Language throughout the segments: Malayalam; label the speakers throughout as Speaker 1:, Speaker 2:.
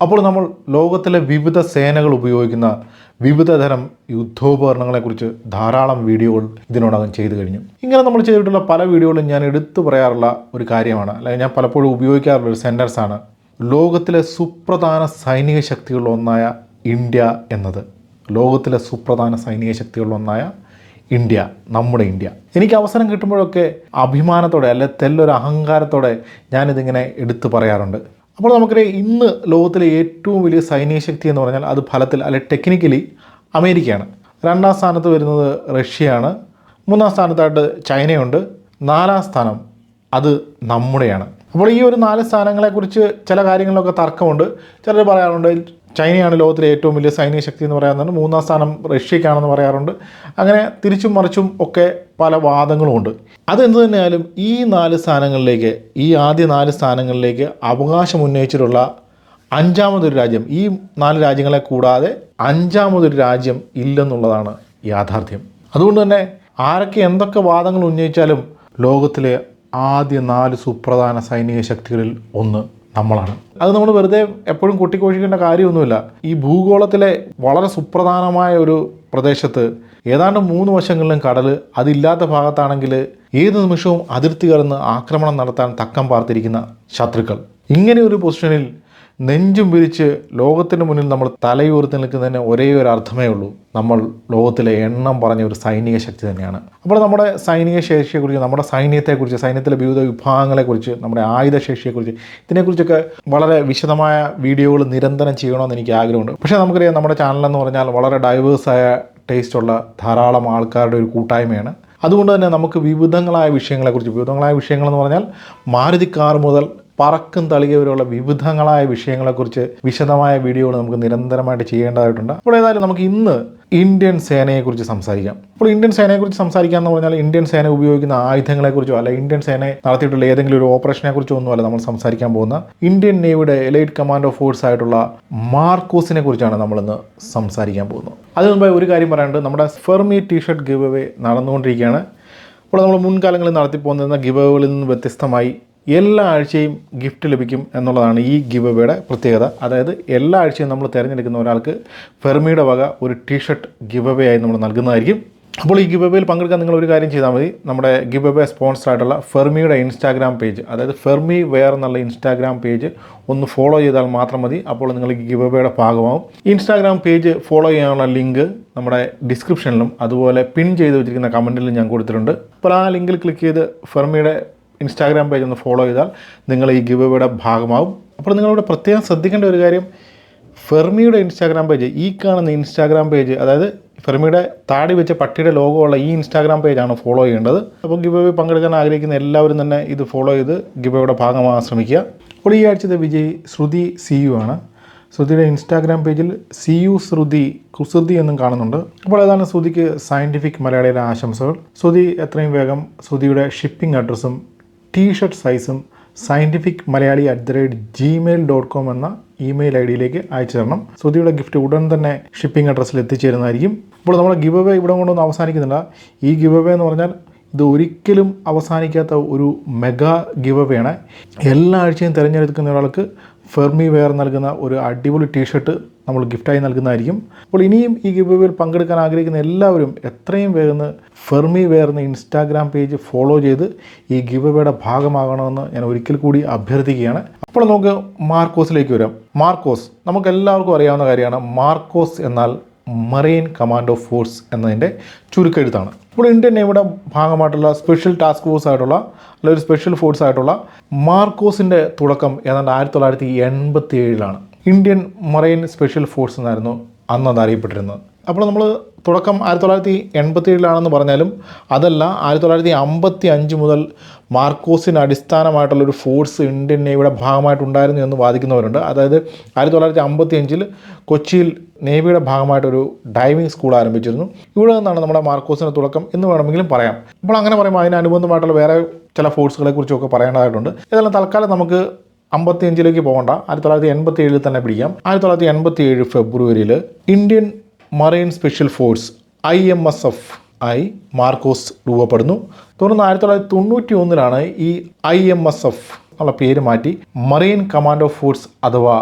Speaker 1: അപ്പോൾ നമ്മൾ ലോകത്തിലെ വിവിധ സേനകൾ ഉപയോഗിക്കുന്ന വിവിധ തരം യുദ്ധോപകരണങ്ങളെക്കുറിച്ച് ധാരാളം വീഡിയോകൾ ഇതിനോടകം ചെയ്തു കഴിഞ്ഞു. ഇങ്ങനെ നമ്മൾ ചെയ്തിട്ടുള്ള പല വീഡിയോകളും ഞാൻ എടുത്തു പറയാറുള്ള ഒരു കാര്യമാണ്, അല്ലെങ്കിൽ ഞാൻ പലപ്പോഴും ഉപയോഗിക്കാറുള്ള ഒരു സെൻറ്റൻസാണ്, ലോകത്തിലെ സുപ്രധാന സൈനിക ശക്തികളിലൊന്നായ ഇന്ത്യ എന്നത്. ലോകത്തിലെ സുപ്രധാന സൈനിക ശക്തികളിലൊന്നായ ഇന്ത്യ, നമ്മുടെ ഇന്ത്യ. എനിക്ക് അവസരം കിട്ടുമ്പോഴൊക്കെ അഭിമാനത്തോടെ അല്ലെ തെല്ലൊരു അഹങ്കാരത്തോടെ ഞാനിതിങ്ങനെ എടുത്തു പറയാറുണ്ട്. അപ്പോൾ നമുക്കറിയാം, ഇന്ന് ലോകത്തിലെ ഏറ്റവും വലിയ സൈനിക ശക്തി എന്ന് പറഞ്ഞാൽ അത് ഫലത്തിൽ അല്ലെ ടെക്നിക്കലി അമേരിക്കയാണ്. രണ്ടാം സ്ഥാനത്ത് വരുന്നത് റഷ്യയാണ്. മൂന്നാം സ്ഥാനത്തായിട്ട് ചൈനയുണ്ട്. നാലാം സ്ഥാനം അത് നമ്മുടെയാണ്. അപ്പോൾ ഈ ഒരു 4 സ്ഥാനങ്ങളെക്കുറിച്ച് ചില കാര്യങ്ങളിലൊക്കെ തർക്കമുണ്ട്. ചിലർ പറയാറുണ്ട് ചൈനയാണ് ലോകത്തിലെ ഏറ്റവും വലിയ സൈനിക ശക്തി എന്ന് പറയാറുണ്ട്, 3-ാം സ്ഥാനം റഷ്യക്കാണെന്ന് പറയാറുണ്ട്. അങ്ങനെ തിരിച്ചും മറിച്ചും ഒക്കെ പല വാദങ്ങളുമുണ്ട്. അതെന്ത് തന്നെയായാലും ഈ 4 സ്ഥാനങ്ങളിലേക്ക്, ഈ ആദ്യ 4 സ്ഥാനങ്ങളിലേക്ക് അവകാശം ഉന്നയിച്ചിട്ടുള്ള 5ാമതൊരു രാജ്യം, ഈ 4 രാജ്യങ്ങളെ കൂടാതെ 5ാമതൊരു രാജ്യം ഇല്ലെന്നുള്ളതാണ് യാഥാർത്ഥ്യം. അതുകൊണ്ട് തന്നെ ആരൊക്കെ എന്തൊക്കെ വാദങ്ങൾ ഉന്നയിച്ചാലും ലോകത്തിലെ ആദ്യ 4 സുപ്രധാന സൈനിക ശക്തികളിൽ ഒന്ന് നമ്മളാണ്. അത് നമ്മൾ വെറുതെ എപ്പോഴും കൊട്ടിഘോഷിക്കേണ്ട കാര്യമൊന്നുമില്ല. ഈ ഭൂഗോളത്തിലെ വളരെ സുപ്രധാനമായ ഒരു പ്രദേശത്ത് ഏതാണ്ട് 3 വശങ്ങളിലും കടൽ, അതില്ലാത്ത ഭാഗത്താണെങ്കിൽ ഏത് നിമിഷവും അതിർത്തി കടന്ന് ആക്രമണം നടത്താൻ തക്കം പാർത്തിരിക്കുന്ന ശത്രുക്കൾ. ഇങ്ങനെ ഒരു പൊസിഷനിൽ നെഞ്ചും വിരിച്ച് ലോകത്തിന് മുന്നിൽ നമ്മൾ തലയുയർത്തി നിൽക്കുന്നതിന് ഒരേ ഒരു അർത്ഥമേ ഉള്ളൂ, നമ്മൾ ലോകത്തിലെ എണ്ണം പറഞ്ഞ ഒരു സൈനിക ശക്തി തന്നെയാണ്. അപ്പോൾ നമ്മുടെ സൈനിക ശേഷിയെക്കുറിച്ച്, നമ്മുടെ സൈന്യത്തെക്കുറിച്ച്, സൈന്യത്തിലെ വിവിധ വിഭാഗങ്ങളെക്കുറിച്ച്, നമ്മുടെ ആയുധശേഷിയെക്കുറിച്ച്, ഇതിനെക്കുറിച്ചൊക്കെ വളരെ വിശദമായ വീഡിയോകൾ നിരന്തരം ചെയ്യണമെന്ന് എനിക്ക് ആഗ്രഹമുണ്ട്. പക്ഷേ നമുക്കറിയാം, നമ്മുടെ ചാനലെന്ന് പറഞ്ഞാൽ വളരെ ഡൈവേഴ്സായ ടേസ്റ്റുള്ള ധാരാളം ആൾക്കാരുടെ ഒരു കൂട്ടായ്മയാണ്. അതുകൊണ്ട് തന്നെ നമുക്ക് വിവിധങ്ങളായ വിഷയങ്ങളെന്ന് പറഞ്ഞാൽ മാരുതി കാർ മുതൽ പറക്കും തളിക വരെയുള്ള വിവിധങ്ങളായ വിഷയങ്ങളെക്കുറിച്ച് വിശദമായ വീഡിയോകൾ നമുക്ക് നിരന്തരമായിട്ട് ചെയ്യേണ്ടതായിട്ടുണ്ട്. അപ്പോൾ ഏതായാലും നമുക്ക് ഇന്ന് ഇന്ത്യൻ സേനയെക്കുറിച്ച് സംസാരിക്കാം. അപ്പോൾ ഇന്ത്യൻ സേനയെക്കുറിച്ച് സംസാരിക്കുക എന്ന് പറഞ്ഞാൽ ഇന്ത്യൻ സേന ഉപയോഗിക്കുന്ന ആയുധങ്ങളെക്കുറിച്ചോ അല്ല ഇന്ത്യൻ സേന നടത്തിയിട്ടുള്ള ഏതെങ്കിലും ഒരു ഓപ്പറേഷനെക്കുറിച്ചോ ഒന്നുമല്ല നമ്മൾ സംസാരിക്കാൻ പോകുന്ന. ഇന്ത്യൻ നേവിയുടെ എലൈറ്റ് കമാൻഡോ ഫോഴ്സ് ആയിട്ടുള്ള മാർക്കോസിനെ കുറിച്ചാണ് നമ്മളിന്ന് സംസാരിക്കാൻ പോകുന്നത്. അതിനു മുമ്പ് ഒരു കാര്യം പറയാനുണ്ട്, നമ്മുടെ ഫെർമി ടീഷർട്ട് ഗിവ് അവേ നടന്നുകൊണ്ടിരിക്കുകയാണ്. അപ്പോൾ നമ്മൾ മുൻകാലങ്ങളിൽ നടത്തിപ്പോകുന്ന ഗിവ് അവേകളിൽ നിന്ന് വ്യത്യസ്തമായി എല്ലാ ആഴ്ചയും ഗിഫ്റ്റ് ലഭിക്കും എന്നുള്ളതാണ് ഈ ഗിവ് അവേയുടെ പ്രത്യേകത. അതായത് എല്ലാ ആഴ്ചയും നമ്മൾ തിരഞ്ഞെടുക്കുന്ന ഒരാൾക്ക് ഫെർമിയുടെ വക ഒരു ടീഷർട്ട് ഗിവ് അവേ ആയി നമ്മൾ നൽകുന്നതായിരിക്കും. അപ്പോൾ ഈ ഗിവ് അവേയിൽ പങ്കെടുക്കാൻ നിങ്ങൾ ഒരു കാര്യം ചെയ്താൽ മതി. നമ്മുടെ ഗിവ് അവേ സ്പോൺസർ ആയിട്ടുള്ള ഫെർമിയുടെ ഇൻസ്റ്റാഗ്രാം പേജ്, അതായത് ഫെർമി വെയർ എന്നുള്ള ഇൻസ്റ്റാഗ്രാം പേജ് ഒന്ന് ഫോളോ ചെയ്താൽ മാത്രം മതി. അപ്പോൾ നിങ്ങൾ ഗിവ് അവേയുടെ ഭാഗമാവും. ഇൻസ്റ്റാഗ്രാം പേജ് ഫോളോ ചെയ്യാനുള്ള ലിങ്ക് നമ്മുടെ ഡിസ്ക്രിപ്ഷനിലും അതുപോലെ പിൻ ചെയ്ത് വെച്ചിരിക്കുന്ന കമൻറ്റിലും ഞാൻ കൊടുത്തിട്ടുണ്ട്. അപ്പോൾ ആ ലിങ്കിൽ ക്ലിക്ക് ചെയ്ത് ഫെർമിയുടെ ഇൻസ്റ്റാഗ്രാം പേജ് ഒന്ന് ഫോളോ ചെയ്താൽ നിങ്ങൾ ഈ ഗിവ് അവേയുടെ ഭാഗമാവും. അപ്പോൾ നിങ്ങളിവിടെ പ്രത്യേകം ശ്രദ്ധിക്കേണ്ട ഒരു കാര്യം, ഫെർമിയുടെ ഇൻസ്റ്റാഗ്രാം പേജ്, ഈ കാണുന്ന ഇൻസ്റ്റാഗ്രാം പേജ്, അതായത് ഫെർമിയുടെ താടി വെച്ച പട്ടിയുടെ ലോഗോ ഉള്ള ഈ ഇൻസ്റ്റാഗ്രാം പേജാണ് ഫോളോ ചെയ്യേണ്ടത്. അപ്പോൾ ഗിവ് അവേ പങ്കെടുക്കാൻ ആഗ്രഹിക്കുന്ന എല്ലാവരും തന്നെ ഇത് ഫോളോ ചെയ്ത് ഗിവ് അവേയുടെ ഭാഗമാകാൻ ശ്രമിക്കുക. അപ്പോൾ ഈ ആഴ്ചത്തെ വിജയി ശ്രുതി CU ആണ്. ശ്രുതിയുടെ ഇൻസ്റ്റാഗ്രാം പേജിൽ CU കുസൃതി എന്നും കാണുന്നുണ്ട്. അപ്പോൾ ഏതാണ് ശ്രുതിക്ക് സയൻറ്റിഫിക് മലയാളിയുടെ ആശംസകൾ. ശ്രുതി എത്രയും വേഗം ശ്രുതിയുടെ ഷിപ്പിംഗ് അഡ്രസ്സും ടീഷർട്ട് സൈസും scientificmalayali@gmail.com എന്ന ഇമെയിൽ ID അയച്ചു തരണം. ശ്രുതിയുടെ ഗിഫ്റ്റ് ഉടൻ തന്നെ ഷിപ്പിംഗ് അഡ്രസ്സിൽ എത്തിച്ചേരുന്നതായിരിക്കും. അപ്പോൾ നമ്മുടെ ഗിവ് അവേ ഇവിടെ കൊണ്ടൊന്നും അവസാനിക്കുന്നില്ല. ഈ ഗിവ് അവേ എന്ന് പറഞ്ഞാൽ ഇത് ഒരിക്കലും അവസാനിക്കാത്ത ഒരു മെഗാ ഗിവ് അവേ ആണ്. എല്ലാ ആഴ്ചയും തിരഞ്ഞെടുക്കുന്ന ഒരാൾക്ക് ഫെർമി വെയർ നൽകുന്ന ഒരു അടിപൊളി ടീഷർട്ട് നമ്മൾ ഗിഫ്റ്റായി നൽകുന്നതായിരിക്കും. അപ്പോൾ ഇനിയും ഈ ഗിവ് അവേയിൽ പങ്കെടുക്കാൻ ആഗ്രഹിക്കുന്ന എല്ലാവരും എത്രയും വേഗം ഫെർമി വെയർ എന്ന ഇൻസ്റ്റാഗ്രാം പേജ് ഫോളോ ചെയ്ത് ഈ ഗിവ് അവേയുടെ ഭാഗമാകണമെന്ന് ഞാൻ ഒരിക്കൽ കൂടി അഭ്യർത്ഥിക്കുകയാണ്. അപ്പോൾ നമുക്ക് മാർക്കോസിലേക്ക് വരാം. മാർക്കോസ് നമുക്ക് എല്ലാവർക്കും അറിയാവുന്ന കാര്യമാണ്. മാർക്കോസ് എന്നാൽ മറൈൻ കമാൻഡോ ഫോഴ്സ് എന്നതിൻ്റെ ചുരുക്കെഴുത്താണ്. ഇപ്പോൾ ഇന്ത്യൻ നേവിയുടെ ഭാഗമായിട്ടുള്ള സ്പെഷ്യൽ ടാസ്ക് ഫോഴ്സ് ആയിട്ടുള്ള അല്ലെങ്കിൽ ഒരു സ്പെഷ്യൽ ഫോഴ്സ് ആയിട്ടുള്ള മാർക്കോസിൻ്റെ തുടക്കം ഏതാണ്ട് 1987 ഇന്ത്യൻ മറൈൻ സ്പെഷ്യൽ ഫോഴ്സ് എന്നായിരുന്നു അന്ന് അത് അറിയപ്പെട്ടിരുന്നത്. അപ്പോൾ നമ്മൾ തുടക്കം 1987 പറഞ്ഞാലും അതല്ല, 1955 മുതൽ മാർക്കോസിന് അടിസ്ഥാനമായിട്ടുള്ളൊരു ഫോഴ്സ് ഇന്ത്യൻ നേവിയുടെ ഭാഗമായിട്ടുണ്ടായിരുന്നു എന്ന് വാദിക്കുന്നവരുണ്ട്. അതായത് 1955 കൊച്ചിയിൽ നേവിയുടെ ഭാഗമായിട്ടൊരു ഡൈവിംഗ് സ്കൂൾ ആരംഭിച്ചിരുന്നു. ഇവിടെ നിന്നാണ് നമ്മുടെ മാർക്കോസിൻ്റെ തുടക്കം എന്ന് വേണമെങ്കിലും പറയാം. അപ്പോൾ അങ്ങനെ പറയുമ്പോൾ അതിനനുബന്ധമായിട്ടുള്ള വേറെ ചില ഫോഴ്സുകളെ കുറിച്ചൊക്കെ പറയേണ്ടതായിട്ടുണ്ട്. ഏതായാലും തൽക്കാലം നമുക്ക് 55 പോകണ്ട, 1987 തന്നെ പിടിക്കാം. 1987 ഫെബ്രുവരിയിൽ Indian marine special force IMSF ആയി മാർക്കോസ് രൂപപ്പെടുന്നു. തുടർന്ന് 1991 ഈ IMSF എന്നുള്ള പേര് മാറ്റി മറൈൻ കമാൻഡോ ഫോഴ്സ് അഥവാ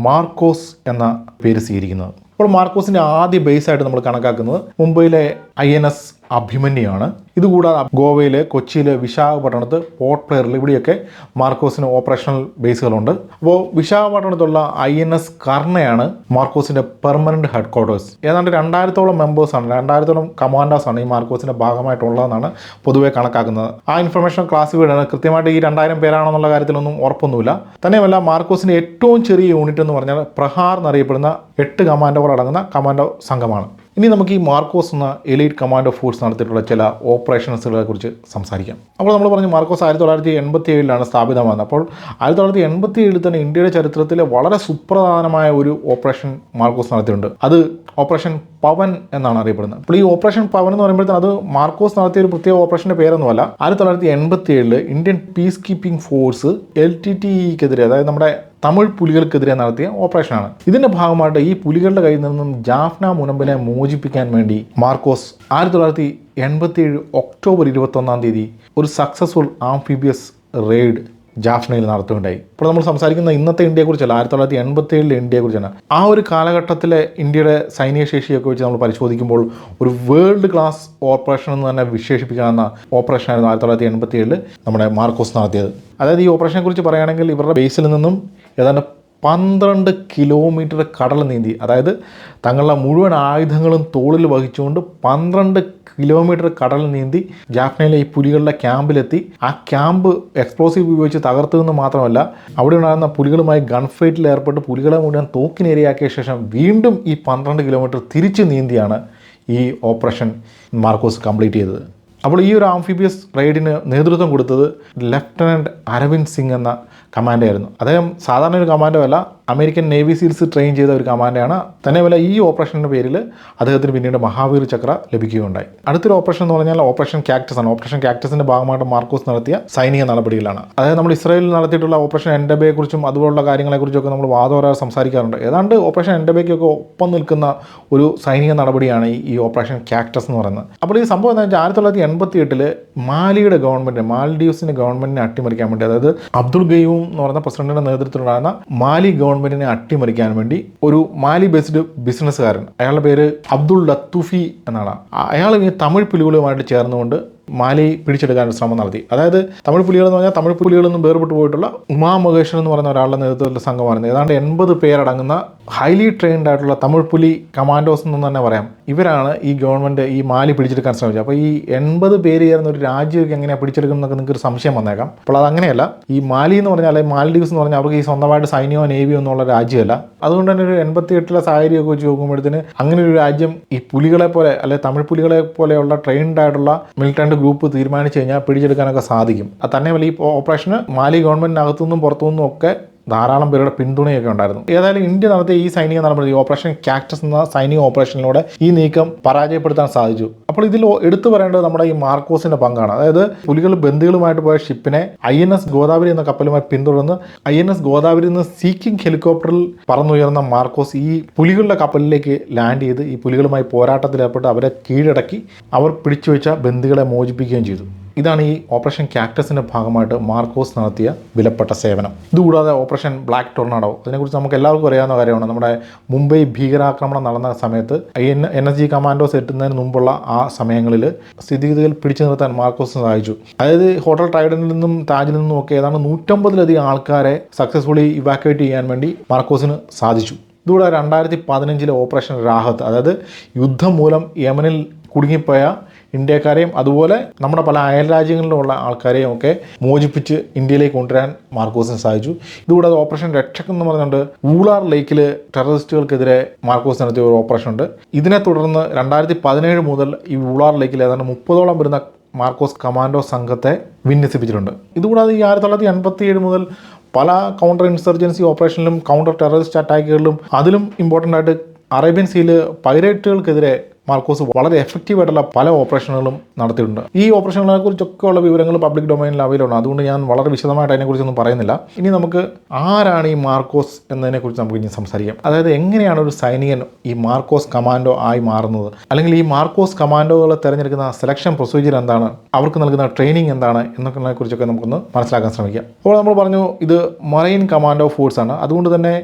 Speaker 1: മാർക്കോസ് എന്ന പേര് സ്വീകരിക്കുന്നത്. അപ്പോൾ മാർക്കോസിൻ്റെ ആദ്യ ബേസായിട്ട് നമ്മൾ കണക്കാക്കുന്നത് മുംബൈയിലെ INS അഭിമന്യുവാണ്. ഇതുകൂടാതെ ഗോവയിലെ, കൊച്ചിയിലെ, വിശാഖപട്ടണത്ത്, പോർട്ട് ബ്ലെയറിൽ ഇവിടെയൊക്കെ മാർക്കോസിന് ഓപ്പറേഷണൽ ബേസുകളുണ്ട്. അപ്പോൾ വിശാഖപട്ടണത്തുള്ള INS കർണയാണ് മാർക്കോസിൻ്റെ പെർമനൻറ്റ് ഹെഡ് ക്വാർട്ടേഴ്സ്. ഏതാണ്ട് 2000-ഓളം മെമ്പേഴ്സാണ്, 2000-ഓളം കമാൻഡേഴ്സാണ് ഈ മാർക്കോസിൻ്റെ ഭാഗമായിട്ടുള്ളതെന്നാണ് പൊതുവെ കണക്കാക്കുന്നത്. ആ ഇൻഫർമേഷൻ ക്ലാസിഫൈഡാണ്. കൃത്യമായിട്ട് ഈ 2000 പേരാണെന്നുള്ള കാര്യത്തിലൊന്നും ഉറപ്പൊന്നുമില്ല. തന്നെയുമല്ല, മാർക്കോസിൻ്റെ ഏറ്റവും ചെറിയ യൂണിറ്റ് എന്ന് പറഞ്ഞാൽ പ്രഹാർ എന്നറിയപ്പെടുന്ന 8 കമാൻഡോകൾ അടങ്ങുന്ന കമാൻഡോ സംഘമാണ്. ഇനി നമുക്ക് ഈ മാർക്കോസ് എന്ന എലൈറ്റ് കമാൻഡോ ഫോഴ്സ് നടത്തിയിട്ടുള്ള ചില ഓപ്പറേഷൻസുകളെ കുറിച്ച് സംസാരിക്കാം. അപ്പോൾ നമ്മൾ പറഞ്ഞു മാർക്കോസ് 1987 സ്ഥാപിതമാകുന്നത്. അപ്പോൾ 1987 തന്നെ ഇന്ത്യയുടെ ചരിത്രത്തിലെ വളരെ സുപ്രധാനമായ ഒരു ഓപ്പറേഷൻ മാർക്കോസ് നടത്തിയിട്ടുണ്ട്. അത് ഓപ്പറേഷൻ പവൻ എന്നാണ് അറിയപ്പെടുന്നത്. അപ്പോൾ ഈ ഓപ്പറേഷൻ പവൻ എന്ന് പറയുമ്പോഴത്തേന് അത് മാർക്കോസ് നടത്തിയ ഒരു പ്രത്യേക ഓപ്പറേഷൻ്റെ പേരൊന്നുമല്ല. 1987 ഇന്ത്യൻ പീസ് കീപ്പിംഗ് ഫോഴ്സ് LTTEക്കെതിരെ, അതായത് നമ്മുടെ തമിഴ് പുലികൾക്കെതിരെ നടത്തിയ ഓപ്പറേഷനാണ്. ഇതിന്റെ ഭാഗമായിട്ട് ഈ പുലികളുടെ കയ്യിൽ നിന്നും ജാഫ്ന മുനമ്പിനെ മോചിപ്പിക്കാൻ വേണ്ടി മാർക്കോസ് 1987 ഒക്ടോബർ 21 ഒരു സക്സസ്ഫുൾ ആംഫിബിയസ് റെയ്ഡ് ജാഫ്നയിൽ നടത്തുകയുണ്ടായി. ഇപ്പോൾ നമ്മൾ സംസാരിക്കുന്ന ഇന്നത്തെ ഇന്ത്യയെക്കുറിച്ചല്ല, 1987 ഇന്ത്യയെക്കുറിച്ചാണ്. ആ ഒരു കാലഘട്ടത്തിലെ ഇന്ത്യയുടെ സൈനിക ശേഷിയൊക്കെ വെച്ച് നമ്മൾ പരിശോധിക്കുമ്പോൾ ഒരു വേൾഡ് ക്ലാസ് ഓപ്പറേഷൻ എന്ന് തന്നെ വിശേഷിപ്പിക്കാവുന്ന ഓപ്പറേഷനായിരുന്നു 1987 നമ്മുടെ മാർക്കോസ് നടത്തിയത്. അതായത് ഈ ഓപ്പറേഷനെ കുറിച്ച് പറയുകയാണെങ്കിൽ ഇവരുടെ ബേസിൽ നിന്നും ഏതാണ്ട് 12 കിലോമീറ്റർ കടൽ നീന്തി, അതായത് തങ്ങളുടെ മുഴുവൻ ആയുധങ്ങളും തോളിൽ വഹിച്ചുകൊണ്ട് 12 കിലോമീറ്റർ കടൽ നീന്തി ജാഫ്നയിലെ ഈ പുലികളുടെ ക്യാമ്പിലെത്തി. ആ ക്യാമ്പ് എക്സ്പ്ലോസീവ് ഉപയോഗിച്ച് തകർത്തതെന്ന് മാത്രമല്ല, അവിടെ ഉണ്ടാകുന്ന പുലികളുമായി ഗൺ ഫൈറ്റിൽ ഏർപ്പെട്ട് പുലികളെ മുഴുവൻ തോക്കിനിരയാക്കിയ ശേഷം വീണ്ടും ഈ 12 കിലോമീറ്റർ തിരിച്ച് നീന്തിയാണ് ഈ ഓപ്പറേഷൻ മാർക്കോസ് കംപ്ലീറ്റ് ചെയ്തത്. അപ്പോൾ ഈ ഒരു ആംഫിബിയസ് റെയ്ഡിന് നേതൃത്വം കൊടുത്തത് ലഫ്റ്റനൻറ്റ് അരവിന്ദ് സിംഗ് എന്ന കമാൻഡോ ആയിരുന്നു. അദ്ദേഹം സാധാരണ ഒരു കമാൻഡോ അല്ല, അമേരിക്കൻ നേവി സീൽസ് ട്രെയിൻ ചെയ്ത ഒരു കമാൻഡോയാണ്. തന്നെയുമല്ല ഈ ഓപ്പറേഷൻ്റെ പേരിൽ അദ്ദേഹത്തിന് പിന്നീട് മഹാവീർ ചക്ര ലഭിക്കുകയുണ്ടായി. അടുത്തൊരു ഓപ്പറേഷൻ എന്ന് പറഞ്ഞാൽ ഓപ്പറേഷൻ കാക്ടസ് ആണ്. ഓപ്പറേഷൻ കാക്ടസിൻ്റെ ഭാഗമായിട്ട് മാർക്കോസ് നടത്തിയ സൈനിക നടപടികളാണ്. അതായത് നമ്മൾ ഇസ്രായേലിൽ നടത്തിയിട്ടുള്ള ഓപ്പറേഷൻ എൻഡബയെക്കുറിച്ചും അതുപോലുള്ള കാര്യങ്ങളെക്കുറിച്ചൊക്കെ നമ്മൾ വാദോരാ സംസാരിക്കാറുണ്ട്. ഏതാണ്ട് ഓപ്പറേഷൻ എൻഡബയ്ക്കൊക്കെ ഒപ്പം നിൽക്കുന്ന ഒരു സൈനിക നടപടിയാണ് ഈ ഓപ്പറേഷൻ കാക്ടസ് എന്ന് പറയുന്നത്. അപ്പോൾ ഈ സംഭവം എന്താ വെച്ചാൽ 1988 മാലിയുടെ ഗവൺമെൻറ്, മാൽഡീവ്സിൻ്റെ ഗവൺമെൻറ്റിനെ അട്ടിമറിക്കാൻ വേണ്ടി, അതായത് അബ്ദുൾ ഗയൂം എന്ന് പറയുന്ന പ്രസിഡന്റിന്റെ നേതൃത്വത്തിലുണ്ടായിരുന്ന മാലി ഗവൺമെന്റിനെ അട്ടിമറിക്കാൻ വേണ്ടി ഒരു മാലി ബേസ്ഡ് ബിസിനസ്സുകാരൻ, അയാളുടെ പേര് അബ്ദുൾ ലത്തൂഫി എന്നാണ്. അയാൾ ഈ തമിഴ് പുലികളുമായിട്ട് ചേർന്നുകൊണ്ട് മാലി പിടിച്ചെടുക്കാൻ ശ്രമം നടത്തി. അതായത് തമിഴ് പുലികൾ എന്ന് പറഞ്ഞാൽ തമിഴ് പുലികളിൽ നിന്നും വേർപെട്ട് പോയിട്ടുള്ള ഉമാ മഹേശ്വരൻ എന്ന് പറയുന്ന ഒരാളുടെ നേതൃത്വത്തിലുള്ള സംഘമായിരുന്നു. ഏതാണ്ട് 80 പേരടങ്ങുന്ന ഹൈലി ട്രെയിൻഡ് ആയിട്ടുള്ള തമിഴ് പുലി കമാൻഡോസ് എന്ന് തന്നെ പറയാം. ഇവരാണ് ഈ ഗവൺമെൻറ് ഈ മാലി പിടിച്ചെടുക്കാൻ ശ്രമിച്ചത്. അപ്പോൾ ഈ 80 പേര് ചേർന്ന ഒരു രാജ്യമൊക്കെ എങ്ങനെയാണ് പിടിച്ചെടുക്കുന്നതൊക്കെ നിങ്ങൾക്ക് ഒരു സംശയം വന്നേക്കാം. അപ്പോൾ അതങ്ങനെയല്ല. ഈ മാലി എന്ന് പറഞ്ഞാൽ, അല്ലെങ്കിൽ മാൽഡീവ്സ് എന്ന് പറഞ്ഞാൽ അവർക്ക് ഈ സ്വന്തമായിട്ട് സൈന്യമോ നേവിയോ എന്നുള്ള രാജ്യമല്ല. അതുകൊണ്ട് തന്നെ ഒരു 88 സാഹചര്യമൊക്കെ വെച്ച് നോക്കുമ്പോഴത്തേന് അങ്ങനെ ഒരു രാജ്യം ഈ പുലികളെ പോലെ, അല്ലെങ്കിൽ തമിഴ് പുലികളെ പോലെയുള്ള ട്രെയിൻഡ് ആയിട്ടുള്ള മിലിറ്റന്റ് ഗ്രൂപ്പ് തീരുമാനിച്ചു കഴിഞ്ഞാൽ പിടിച്ചെടുക്കാനൊക്കെ സാധിക്കും. അത് തന്നെയല്ല ഈ ഓപ്പറേഷന് മാലി ഗവൺമെൻറ്റിനകത്തുനിന്നും പുറത്തുനിന്നും ഒക്കെ ധാരാളം പേരുടെ പിന്തുണയൊക്കെ ഉണ്ടായിരുന്നു. ഏതായാലും ഇന്ത്യ നടത്തിയ ഈ സൈനിക നടപടി, ഓപ്പറേഷൻ കാക്ടസ് എന്ന സൈനിക ഓപ്പറേഷനിലൂടെ ഈ നീക്കം പരാജയപ്പെടുത്താൻ സാധിച്ചു. അപ്പോൾ ഇതിൽ എടുത്തു പറയേണ്ടത് നമ്മുടെ ഈ മാർക്കോസിന്റെ പങ്കാണ്. അതായത് പുലികൾ ബന്ദികളുമായിട്ട് പോയ ഷിപ്പിനെ INS ഗോദാവരി എന്ന കപ്പലുമായി പിന്തുടർന്ന് INS ഗോദാവരിയിൽ നിന്ന് സീക്കിംഗ് ഹെലികോപ്റ്ററിൽ പറന്നുയർന്ന മാർക്കോസ് ഈ പുലികളുടെ കപ്പലിലേക്ക് ലാൻഡ് ചെയ്ത് ഈ പുലികളുമായി പോരാട്ടത്തിലേർപ്പെട്ട് അവരെ കീഴടക്കി അവർ പിടിച്ചുവെച്ച ബന്ദികളെ മോചിപ്പിക്കുകയും ചെയ്തു. ഇതാണ് ഈ ഓപ്പറേഷൻ കാക്ടസിൻ്റെ ഭാഗമായിട്ട് മാർക്കോസ് നടത്തിയ വിലപ്പെട്ട സേവനം. ഇതുകൂടാതെ ഓപ്പറേഷൻ ബ്ലാക്ക് ടൊർണാഡോ, അതിനെക്കുറിച്ച് നമുക്ക് എല്ലാവർക്കും അറിയാവുന്ന കാര്യമാണ്. നമ്മുടെ മുംബൈ ഭീകരാക്രമണം നടന്ന സമയത്ത് NSG കമാൻഡോസ് എത്തുന്നതിന് മുമ്പുള്ള ആ സമയങ്ങളിൽ സ്ഥിതിഗതികൾ പിടിച്ചു നിർത്താൻ മാർക്കോസിന് സാധിച്ചു. അതായത് ഹോട്ടൽ ട്രൈഡനിൽ നിന്നും താജിൽ നിന്നും ഒക്കെ ഏതാണ്ട് 150-ലധികം ആൾക്കാരെ സക്സസ്ഫുള്ളി ഇവാക്യുവേറ്റ് ചെയ്യാൻ വേണ്ടി മാർക്കോസിന് സാധിച്ചു. ഇതുകൂടാതെ 2015 ഓപ്പറേഷൻ രാഹത്ത്, അതായത് യുദ്ധം മൂലം യമനിൽ കുടുങ്ങിപ്പോയ ഇന്ത്യക്കാരെയും അതുപോലെ നമ്മുടെ പല അയൽ രാജ്യങ്ങളിലുള്ള ആൾക്കാരെയും ഒക്കെ മോചിപ്പിച്ച് ഇന്ത്യയിലേക്ക് കൊണ്ടുവരാൻ മാർക്കോസിന് സാധിച്ചു. ഇതുകൂടാതെ ഓപ്പറേഷൻ രക്ഷക് എന്ന് പറഞ്ഞുകൊണ്ട് ഊളാർ ലേക്കിൽ ടെററിസ്റ്റുകൾക്കെതിരെ മാർക്കോസ് നടത്തിയ ഒരു ഓപ്പറേഷൻ ഉണ്ട്. ഇതിനെ തുടർന്ന് 2017 മുതൽ ഈ ഊളാർ ലേക്കിൽ ഏതാണ്ട് 30ഓളം വരുന്ന മാർക്കോസ് കമാൻഡോ സംഘത്തെ വിന്യസിപ്പിച്ചിട്ടുണ്ട്. ഇതുകൂടാതെ ഈ 1987 മുതൽ പല കൗണ്ടർ ഇൻസർജൻസി ഓപ്പറേഷനിലും കൗണ്ടർ ടെററിസ്റ്റ് അറ്റാക്കുകളിലും അതിലും ഇമ്പോർട്ടൻ്റ് ആയിട്ട് അറേബ്യൻ സീയിൽ പൈറേറ്റുകൾക്കെതിരെ മാർക്കോസ് വളരെ എഫക്റ്റീവായിട്ടുള്ള പല ഓപ്പറേഷനുകളും നടത്തിയിട്ടുണ്ട്. ഈ ഓപ്പറേഷനുകളെ കുറിച്ചൊക്കെയുള്ള വിവരങ്ങൾ പബ്ലിക് ഡൊമൈനിൽ അവൈലബിൾ ആണ്. അതുകൊണ്ട് ഞാൻ വളരെ വിശദമായിട്ട് അതിനെക്കുറിച്ചൊന്നും പറയുന്നില്ല. ഇനി നമുക്ക് ആരാണ് ഈ മാർക്കോസ് എന്നതിനെക്കുറിച്ച് നമുക്ക് ഇനി സംസാരിക്കാം. അതായത് എങ്ങനെയാണ് ഒരു സൈനികൻ ഈ മാർക്കോസ് കമാൻഡോ ആയി മാറുന്നത്, അല്ലെങ്കിൽ ഈ മാർക്കോസ് കമാൻഡോകളെ തിരഞ്ഞെടുക്കുന്ന സെലക്ഷൻ പ്രൊസീജിയർ എന്താണ്, അവർക്ക് നൽകുന്ന ട്രെയിനിങ് എന്താണ് എന്നൊക്കെ കുറിച്ചൊക്കെ നമുക്കൊന്ന് മനസ്സിലാക്കാൻ ശ്രമിക്കാം. അപ്പോൾ നമ്മൾ പറഞ്ഞു ഇത് മറൈൻ കമാൻഡോ ഫോഴ്സാണ്. അതുകൊണ്ട് തന്നെ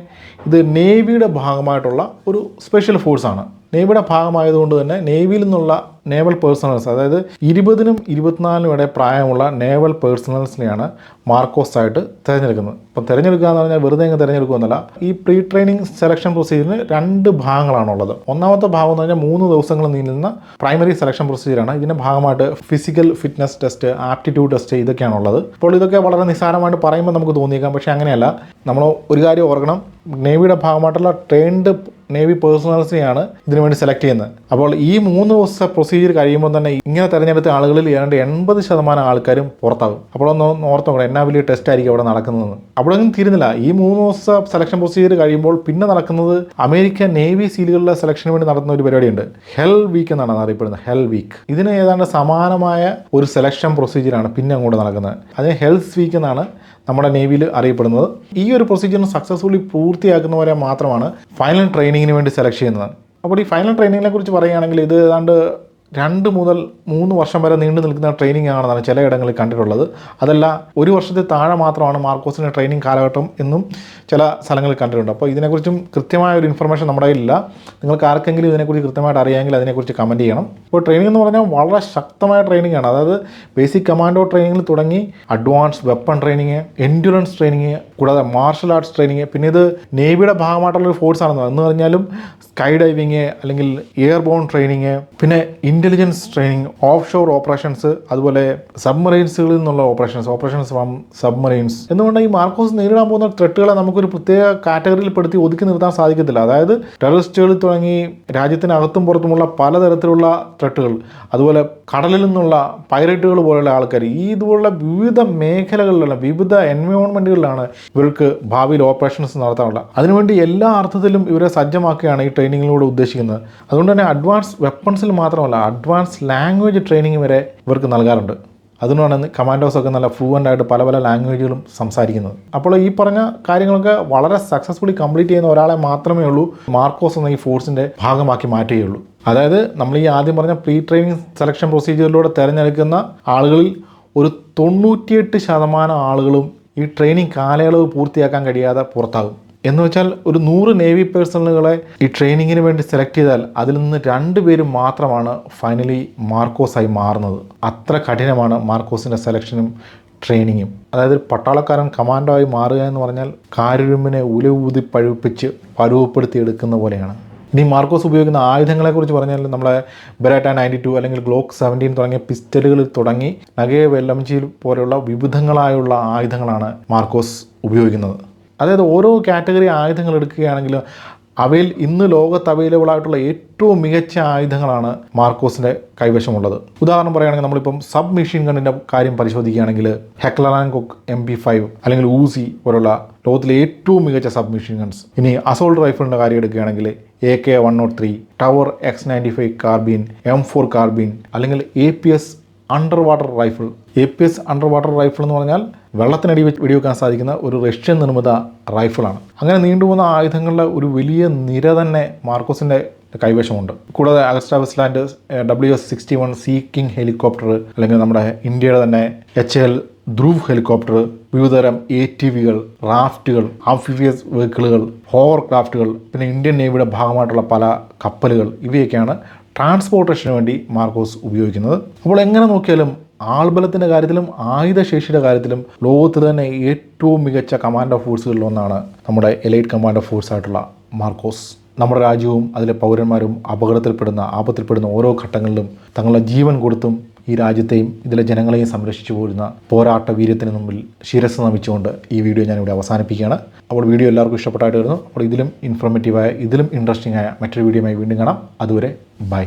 Speaker 1: ഇത് നേവിയുടെ ഭാഗമായിട്ടുള്ള ഒരു സ്പെഷ്യൽ ഫോഴ്സാണ്. നേവിയുടെ ഭാഗമായതുകൊണ്ട് തന്നെ നേവിയിൽ നിന്നുള്ള നേവൽ പേഴ്സണൽസ്, അതായത് 20-നും 24-നും ഇടയിൽ പ്രായമുള്ള നേവൽ പേഴ്സണൽസിനെയാണ് മാർക്കോസ് ആയിട്ട് തിരഞ്ഞെടുക്കുന്നത്. അപ്പം തിരഞ്ഞെടുക്കുക എന്ന് പറഞ്ഞാൽ വെറുതെ അങ്ങ് തിരഞ്ഞെടുക്കുകയെന്നല്ല. ഈ പ്രീ ട്രെയിനിങ് സെലക്ഷൻ പ്രൊസീജിയറിന് 2 ഭാഗങ്ങളാണുള്ളത്. ഒന്നാമത്തെ ഭാഗം എന്ന് പറഞ്ഞാൽ 3 ദിവസങ്ങൾ നീളുന്ന പ്രൈമറി സെലക്ഷൻ പ്രൊസീജിയറാണ്. ഇതിൻ്റെ ഭാഗമായിട്ട് physical fitness test, aptitude test ഇതൊക്കെയാണുള്ളത്. അപ്പോൾ ഇതൊക്കെ വളരെ നിസ്സാരമായിട്ട് പറയുമ്പോൾ നമുക്ക് തോന്നിയേക്കാം, പക്ഷേ അങ്ങനെയല്ല. നമ്മൾ ഒരു കാര്യം ഓർക്കണം, നേവിയുടെ ഭാഗമായിട്ടുള്ള ട്രെയിൻഡ് നേവി പേഴ്സണൽസിനെയാണ് ഇതിനു വേണ്ടി സെലക്ട് ചെയ്യുന്നത്. അപ്പോൾ ഈ 3 ദിവസത്തെ പ്രൊസീജിയർ കഴിയുമ്പോൾ തന്നെ ഇങ്ങനെ തിരഞ്ഞെടുത്ത ആളുകളിൽ ഏതാണ്ട് 80% ആൾക്കാരും പുറത്താകും. അപ്പോൾ ഒന്ന് ഓർത്ത് നോക്കണം, എന്നാ വലിയ ടെസ്റ്റ് ആയിരിക്കും അവിടെ നടക്കുന്നതെന്ന്. അവിടെയൊന്നും തീരുന്നില്ല. ഈ 3 ദിവസത്തെ സെലക്ഷൻ പ്രൊസീജിയർ കഴിയുമ്പോൾ പിന്നെ നടക്കുന്നത് അമേരിക്കൻ നേവി സീലുകളുടെ സെലക്ഷന് വേണ്ടി നടത്തുന്ന ഒരു പരിപാടിയുണ്ട്. ഹെൽ വീക്ക് എന്നാണ് അറിയപ്പെടുന്നത്. Hell week. ഇതിന് ഏതാണ്ട് സമാനമായ ഒരു സെലക്ഷൻ പ്രൊസീജിയറാണ് പിന്നെ അങ്ങോട്ട് നടക്കുന്നത്. അതിന് ഹെൽസ് വീക്ക് എന്നാണ് നമ്മുടെ നേവിയിൽ അറിയപ്പെടുന്നത്. ഈ ഒരു പ്രൊസീജിയറിന് സക്സസ്ഫുള്ളി പൂർത്തിയാക്കുന്നവരെ മാത്രമാണ് ഫൈനൽ ട്രെയിനിങ്ങിന് വേണ്ടി സെലക്ട് ചെയ്യുന്നത്. അപ്പോൾ ഈ ഫൈനൽ ട്രെയിനിങ്ങിനെ കുറിച്ച് പറയുകയാണെങ്കിൽ ഇത് ഏതാണ്ട് 2 മുതൽ 3 വർഷം വരെ നീണ്ടു നിൽക്കുന്ന ട്രെയിനിങ് ആണെന്നാണ് ചിലയിടങ്ങളിൽ കണ്ടിട്ടുള്ളത്. അതല്ല, 1 വർഷത്തിൽ താഴെ മാത്രമാണ് മാർക്കോസിൻ്റെ ട്രെയിനിങ് കാലഘട്ടം എന്നും ചില സ്ഥലങ്ങളിൽ കണ്ടിട്ടുണ്ട്. അപ്പോൾ ഇതിനെക്കുറിച്ചും കൃത്യമായ ഒരു ഇൻഫർമേഷൻ നമ്മുടെ കയ്യിലില്ല. നിങ്ങൾക്ക് ആർക്കെങ്കിലും ഇതിനെക്കുറിച്ച് കൃത്യമായിട്ട് അറിയാമെങ്കിൽ അതിനെക്കുറിച്ച് കമൻറ്റ് ചെയ്യണം. അപ്പോൾ ട്രെയിനിങ് എന്ന് പറഞ്ഞാൽ വളരെ ശക്തമായ ട്രെയിനിങ് ആണ്. അതായത് ബേസിക് കമാൻഡോ ട്രെയിനിങ്ങിൽ തുടങ്ങി advance weapon training, endurance training, കൂടാതെ മാർഷൽ ആർട്സ് ട്രെയിനിങ്, പിന്നെ ഇത് നേവിയുടെ ഭാഗമായിട്ടുള്ളൊരു ഫോഴ്സ് ആണെന്ന് എന്ന് പറഞ്ഞാലും സ്കൈ ഡൈവിങ് അല്ലെങ്കിൽ എയർബോൺ ട്രെയിനിങ്, പിന്നെ intelligence training, offshore operations, അതുപോലെ സബ്മറൈൻസുകളിൽ നിന്നുള്ള ഓപ്പറേഷൻസ് ഫ്രം സബ്മറൈൻസ്. എന്നുകൊണ്ട് ഈ മാർക്കോസ് നേരിടാൻ പോകുന്ന ത്രെട്ടുകളെ നമുക്കൊരു പ്രത്യേക കാറ്റഗറിയിൽ പെടുത്തി ഒതുക്കി നിർത്താൻ സാധിക്കത്തില്ല. അതായത് ടെററിസ്റ്റുകളിൽ തുടങ്ങി രാജ്യത്തിനകത്തും പുറത്തുമുള്ള പലതരത്തിലുള്ള ത്രെട്ടുകൾ, അതുപോലെ കടലിൽ നിന്നുള്ള പൈറേറ്റുകൾ പോലുള്ള ആൾക്കാർ, ഈ ഇതുപോലുള്ള വിവിധ മേഖലകളിലുള്ള വിവിധ എൻവയോൺമെൻറ്റുകളിലാണ് ഇവർക്ക് ഭാവിയിൽ ഓപ്പറേഷൻസ് നടത്താറുള്ളത്. അതിനുവേണ്ടി എല്ലാ അർത്ഥത്തിലും ഇവരെ സജ്ജമാക്കുകയാണ് ഈ ട്രെയിനിങ്ങിലൂടെ ഉദ്ദേശിക്കുന്നത്. അതുകൊണ്ട് തന്നെ അഡ്വാൻസ് വെപ്പൺസിൽ മാത്രമല്ല അഡ്വാൻസ് ലാംഗ്വേജ് ട്രെയിനിങ് വരെ ഇവർക്ക് നൽകാറുണ്ട്. അതുകൊണ്ടാണ് കമാൻഡോസൊക്കെ നല്ല ഫ്ലുവൻ്റ് ആയിട്ട് പല പല ലാംഗ്വേജുകളും സംസാരിക്കുന്നത്. അപ്പോൾ ഈ പറഞ്ഞ കാര്യങ്ങളൊക്കെ വളരെ സക്സസ്ഫുള്ളി കംപ്ലീറ്റ് ചെയ്യുന്ന ഒരാളെ മാത്രമേ ഉള്ളൂ മാർക്കോസ് എന്ന ഈ ഫോഴ്സിൻ്റെ ഭാഗമാക്കി മാറ്റുകയുള്ളൂ. അതായത് നമ്മൾ ഈ ആദ്യം പറഞ്ഞ പ്രീ ട്രെയിനിങ് സെലക്ഷൻ പ്രൊസീജിയറിലൂടെ തിരഞ്ഞെടുക്കുന്ന ആളുകളിൽ ഒരു 98% ആളുകളും ഈ ട്രെയിനിങ് കാലയളവ് പൂർത്തിയാക്കാൻ കഴിയാതെ പുറത്താകും. എന്ന് വെച്ചാൽ ഒരു 100 നേവി പേഴ്സണലുകളെ ഈ ട്രെയിനിങ്ങിന് വേണ്ടി സെലക്ട് ചെയ്താൽ അതിൽ നിന്ന് 2 പേര് മാത്രമാണ് ഫൈനലി മാർക്കോസായി മാറുന്നത്. അത്ര കഠിനമാണ് മാർക്കോസിൻ്റെ സെലക്ഷനും ട്രെയിനിങ്ങും. അതായത് പട്ടാളക്കാരൻ കമാൻഡോ ആയി മാറുക എന്ന് പറഞ്ഞാൽ കാരുരുമ്പിനെ ഉലയൂതി പഴുപ്പിച്ച് പരുവപ്പെടുത്തി എടുക്കുന്ന പോലെയാണ്. ഇനി മാർക്കോസ് ഉപയോഗിക്കുന്ന ആയുധങ്ങളെക്കുറിച്ച് പറഞ്ഞാൽ നമ്മളെ ബെരേറ്റ 92 അല്ലെങ്കിൽ ഗ്ലോക്ക് 17 തുടങ്ങിയ പിസ്റ്റലുകളിൽ തുടങ്ങി നഗേവ് LMG പോലെയുള്ള വിവിധങ്ങളായുള്ള ആയുധങ്ങളാണ് മാർക്കോസ് ഉപയോഗിക്കുന്നത്. അതായത് ഓരോ കാറ്റഗറി ആയുധങ്ങൾ എടുക്കുകയാണെങ്കിൽ അവയിൽ ഇന്ന് ലോകത്ത് അവൈലബിൾ ആയിട്ടുള്ള ഏറ്റവും മികച്ച ആയുധങ്ങളാണ് മാർക്കോസിൻ്റെ കൈവശമുള്ളത്. ഉദാഹരണം പറയുകയാണെങ്കിൽ നമ്മളിപ്പം സബ് മെഷീൻ ഗണ്ണിൻ്റെ കാര്യം പരിശോധിക്കുകയാണെങ്കിൽ ഹെക്ലർ ആൻഡ് കൊക്ക് MP5 അല്ലെങ്കിൽ ഊസി പോലുള്ള ലോകത്തിലെ ഏറ്റവും മികച്ച സബ് മെഷീൻ ഗൺസ്. ഇനി അസോൾട്ട് റൈഫിളിൻ്റെ കാര്യം എടുക്കുകയാണെങ്കിൽ AK-103, tower X95 carbene, M4 carbene, അല്ലെങ്കിൽ APS under water rifle. APS under water rifle എന്ന് പറഞ്ഞാൽ വെള്ളത്തിനടി വെടിവെക്കാൻ സാധിക്കുന്ന ഒരു റഷ്യൻ നിർമ്മിത റൈഫിളാണ്. അങ്ങനെ നീണ്ടുപോകുന്ന ആയുധങ്ങളുടെ ഒരു വലിയ നിര തന്നെ മാർക്കോസിൻ്റെ കൈവശമുണ്ട്. കൂടാതെ Agusta Westland WS-61 sea king helicopter, അല്ലെങ്കിൽ നമ്മുടെ ഇന്ത്യയുടെ തന്നെ HAL ധ്രുവ് ഹെലികോപ്റ്റർ, വിവിധതരം ATVകൾ, റാഫ്റ്റുകൾ, ആംഫിബിയസ് വെഹിക്കിളുകൾ, ഹോവർ ക്രാഫ്റ്റുകൾ, പിന്നെ ഇന്ത്യൻ നേവിയുടെ ഭാഗമായിട്ടുള്ള പല കപ്പലുകൾ, ഇവയൊക്കെയാണ് ട്രാൻസ്പോർട്ടേഷന് വേണ്ടി മാർക്കോസ് ഉപയോഗിക്കുന്നത്. അപ്പോൾ എങ്ങനെ നോക്കിയാലും ആൾബലത്തിൻ്റെ കാര്യത്തിലും ആയുധശേഷിയുടെ കാര്യത്തിലും ലോകത്തിൽ തന്നെ ഏറ്റവും മികച്ച കമാൻഡോ ഫോഴ്സുകളിലൊന്നാണ് നമ്മുടെ എലൈറ്റ് കമാൻഡോ ഫോഴ്സായിട്ടുള്ള മാർക്കോസ്. നമ്മുടെ രാജ്യവും അതിലെ പൗരന്മാരും ആപത്തിൽപ്പെടുന്ന ഓരോ ഘട്ടങ്ങളിലും തങ്ങളുടെ ജീവൻ കൊടുത്തും ഈ രാജ്യത്തെയും ഇതിലെ ജനങ്ങളെയും സംരക്ഷിച്ചു പോരുന്ന പോരാട്ട വീര്യത്തിന് മുമ്പിൽ ശിരസ് നമിച്ചുകൊണ്ട് ഈ വീഡിയോ ഞാനിവിടെ അവസാനിപ്പിക്കുകയാണ്. അപ്പോൾ വീഡിയോ എല്ലാവർക്കും ഇഷ്ടപ്പെട്ടായിട്ട് വരുന്നു. അപ്പോൾ ഇതിലും ഇൻഫോർമേറ്റീവായ ഇതിലും ഇൻട്രസ്റ്റിംഗ് ആയ മറ്റൊരു വീഡിയോയുമായി വീണ്ടും കാണാം. അതുവരെ ബൈ.